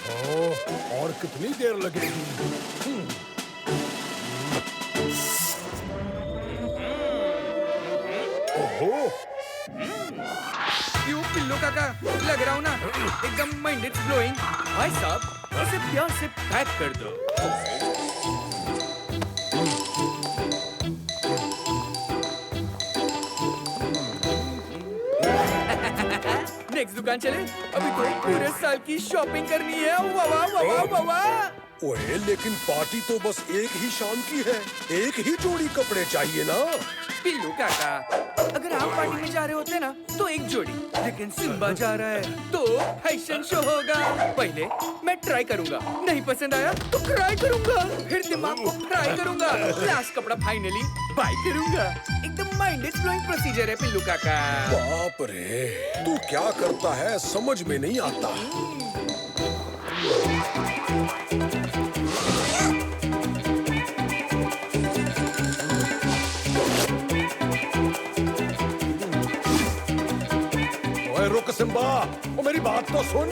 और कितनी देर लगेगी? ओहो, क्यों पिल्लू काका, लग रहा हूँ ना एकदम माइंड इट्स ब्लोइंग। भाई साहब इसे प्यार से पैक कर दो। नेक्स्ट दुकान चले, अभी तो पूरे साल की शॉपिंग करनी है। वाह वाह वाह वाह वाह। ओए लेकिन पार्टी तो बस एक ही शाम की है, एक ही जोड़ी कपड़े चाहिए ना। पिल्लू काका, अगर आप पार्टी में जा रहे होते ना तो एक जोड़ी, लेकिन सिम्बा जा रहा है तो फैशन शो होगा। पहले मैं ट्राई करूंगा, नहीं पसंद आया तो ट्राई करूंगा, फिर दिमाग को ट्राई करूंगा, लास्ट कपड़ा फाइनली बाय करूंगा। एकदम माइंड ब्लोइंग प्रोसीजर है पिल्लू काका। बाप रे, तू क्या करता है समझ में नहीं आता। ओए रुक सिम्बा, ओ मेरी बात तो सुन।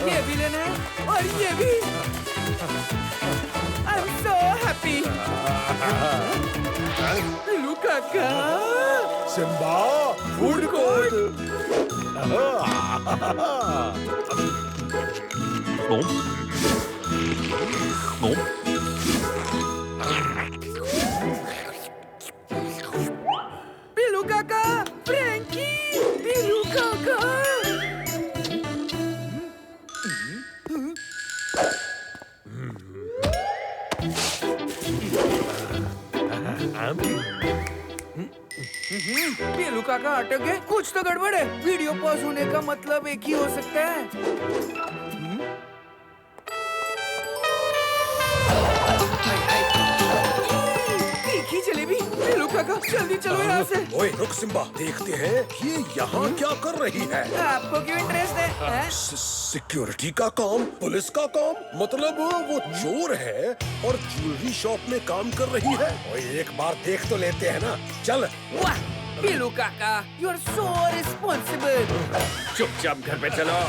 ये भी लेना है और ये भी। I am so happy. पिल्लू काका, सिम्बा, फूड कोर्ट। पिल्लू काका, फ्रैंकी, पिल्लू काका। पिल्लू काका अटक गए, कुछ तो गड़बड़ है। वीडियो पॉज होने का मतलब एक ही हो सकता है। तीखी जलेबी। पिल्लू काका जल्दी चलो यहाँ से। ओए रुक सिम्बा, देखते हैं ये यहाँ क्या कर रही है। आपको क्यों इंटरेस्ट है? सिक्योरिटी का काम, पुलिस का काम, मतलब वो चोर है और ज्वेलरी शॉप में काम कर रही है। ओए एक बार देख तो लेते हैं ना, चल। वाह पिल्लू काका, यू आर सो रिस्पॉन्सिबल। चुपचाप घर पे चलो।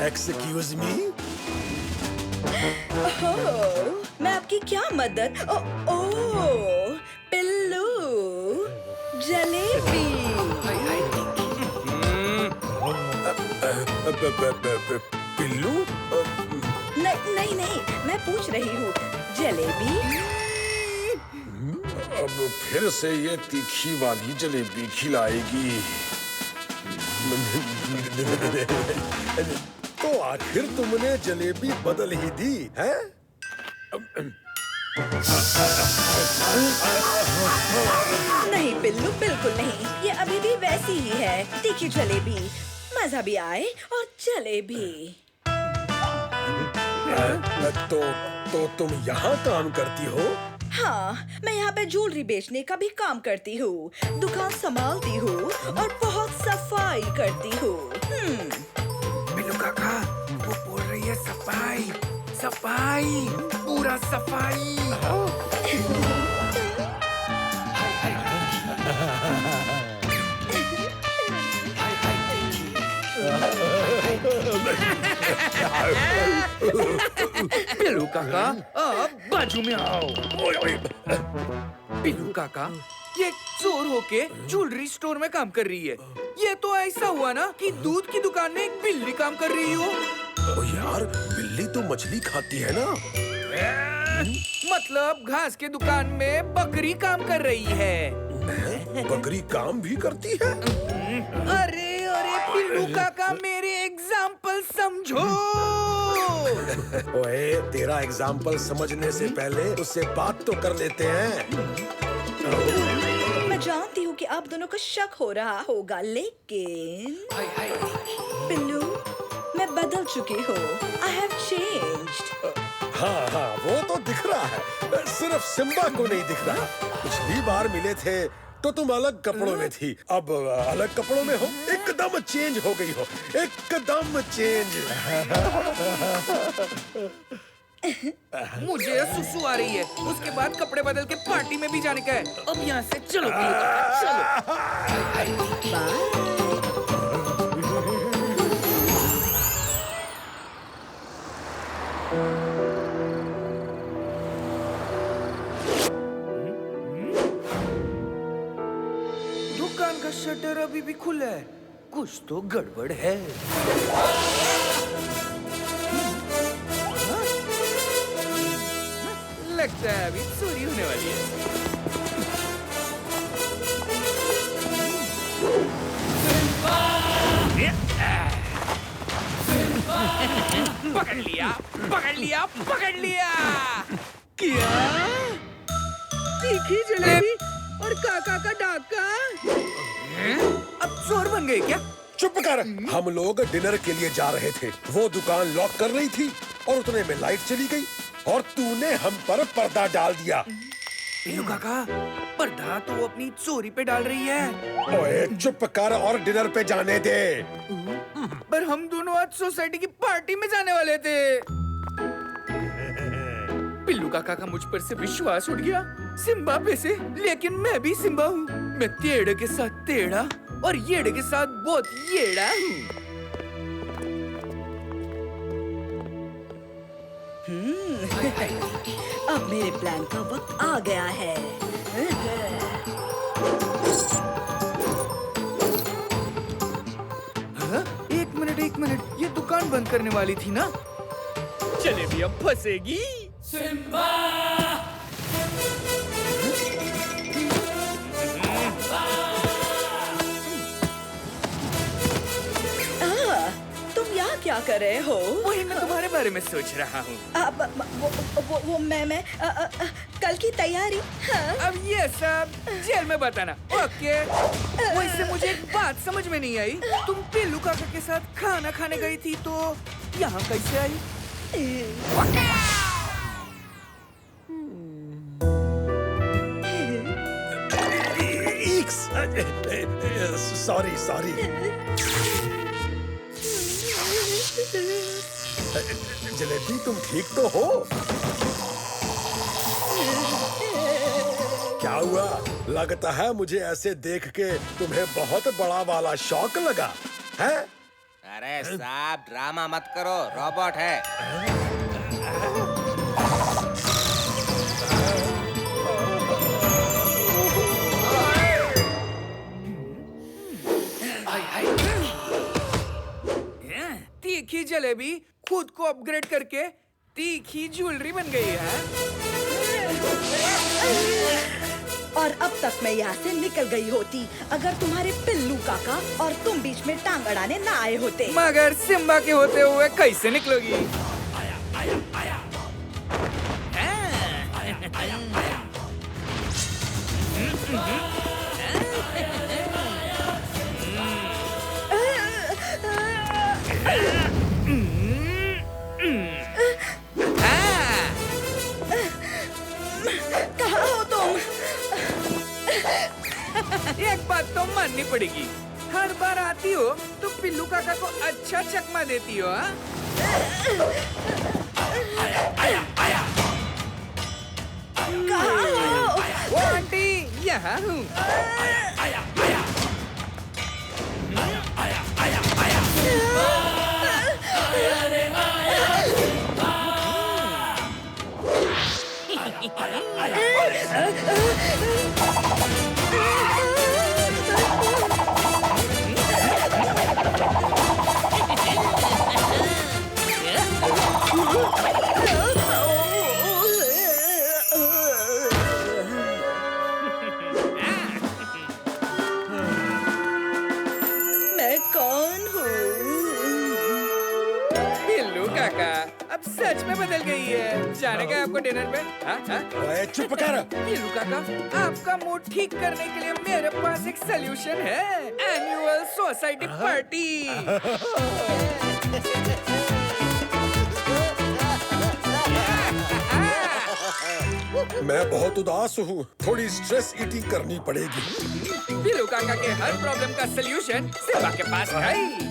Excuse me. ओह, मैं आपकी क्या मदद? पिल्लू, जलेबी। पिल्लू, नहीं नहीं नहीं, मैं पूछ रही हूँ, जलेबी। अब फिर से ये तीखी वाली जलेबी खिलाएगी। तो आखिर तुमने जलेबी बदल ही दी है? नहीं पिल्लू, बिल्कुल नहीं, ये अभी भी वैसी ही है, तीखी जलेबी। मजा भी आए और चले भी। तो तुम यहाँ काम करती हो? हाँ, मैं यहाँ पे ज्वेलरी बेचने का भी काम करती हूँ, दुकान संभालती हूँ और बहुत सफाई करती हूँ। पिल्लू काका, वो बोल रही है सफाई, सफाई, पूरा सफाई। पिल्लू काका, आप बाजू में आओ। पिल्लू काका, ये चोर होके ज्वेलरी स्टोर में काम कर रही है। ये तो ऐसा हुआ ना कि दूध की दुकान में एक बिल्ली काम कर रही हो। ओ यार, बिल्ली तो मछली खाती है ना। मतलब घास के दुकान में बकरी काम कर रही है। बकरी काम भी करती है? अरे अरे पिल्लू काका, मेरे एग्जाम्पल समझो। ओए, तेरा एग्जाम्पल समझने से पहले उससे बात तो कर लेते हैं। मैं जानती हूँ कि आप दोनों को शक हो रहा होगा, लेकिन पिल्लू, मैं बदल चुकी हूँ। I have changed. हाँ हाँ, वो तो दिख रहा है, सिर्फ सिम्बा को नहीं दिख रहा। पिछली बार मिले थे तो तुम अलग कपड़ों में थी, अब अलग कपड़ों में हो, एकदम चेंज हो गई हो, एकदम चेंज। मुझे सुसु आ रही है, उसके बाद कपड़े बदल के पार्टी में भी जाने का है। अब यहाँ से चलो बिल्लू काका, चलो। बाय। दुकान का शटर अभी भी खुला है, कुछ तो गड़बड़ है। लगता है अभी चोरी होने वाली है। पकड़ लिया, पकड़ लिया, पकड़ लिया। क्या? तीखी जलेबी और काका का डाका? अब चोर बन गए क्या? चुप कर, हम लोग डिनर के लिए जा रहे थे, वो दुकान लॉक कर रही थी और उतने में लाइट चली गई और तूने हम पर पर्दा डाल दिया। बिल्लू काका, पर्दा तो अपनी चोरी पे डाल रही है। ओए चुप कर और डिनर पे जाने दे। पर हम दोनों आज सोसाइटी की पार्टी में जाने वाले थे। बिल्लू काका का मुझ पर से विश्वास उठ गया, सिम्बा पे से, लेकिन मैं भी सिम्बा हूँ। मैं टेढ़े के साथ टेढ़ा और येड़े के साथ बहुत येड़ा हूँ। अब मेरे प्लान का वक्त आ गया है। हाँ? एक मिनट, ये दुकान बंद करने वाली थी ना? चले भी अब फंसेगी। सिम्बा! तुम यहाँ क्या कर रहे हो? वही मैं तुम्हारे बारे में सोच रहा हूँ। वो मैं कल की तैयारी। हाँ? अब ये सब जेल में बताना, ओके? वैसे मुझे एक बात समझ में नहीं आई, तुम बिल्लू काका के साथ खाना खाने गई थी तो यहाँ कैसे आई? सॉरी। जलेबी तुम ठीक तो हो? क्या हुआ? लगता है मुझे ऐसे देख के तुम्हें बहुत बड़ा वाला शौक लगा है? अरे साहब, ड्रामा मत करो, रोबोट है। तीखी जलेबी खुद को अपग्रेड करके तीखी ज्वेलरी बन गई है। और अब तक मैं यहाँ से निकल गई होती अगर तुम्हारे पिल्लू काका और तुम बीच में टांग अड़ाने ना आए होते। मगर सिम्बा के होते हुए कैसे निकलोगी? कहाँ हो तुम? एक बात तो माननी पड़ेगी, हर बार आती हो तो पिल्लू काका को अच्छा चकमा देती हो। हाँ? कहाँ हो? वो आंटी यहाँ हूँ। मैं कौन हूँ? पिल्लू काका अब सच में बदल गई है। जाने का आपको डिनर पे? हाँ? हाँ? ओए चुप कर। पिल्लू काका, आपका मूड ठीक करने के लिए मेरे पास एक सलूशन है। Annual society party. मैं बहुत उदास हूँ, थोड़ी स्ट्रेस ईटिंग करनी पड़ेगी। बिल्लू काका के हर प्रॉब्लम का सलूशन सिम्बा के पास है।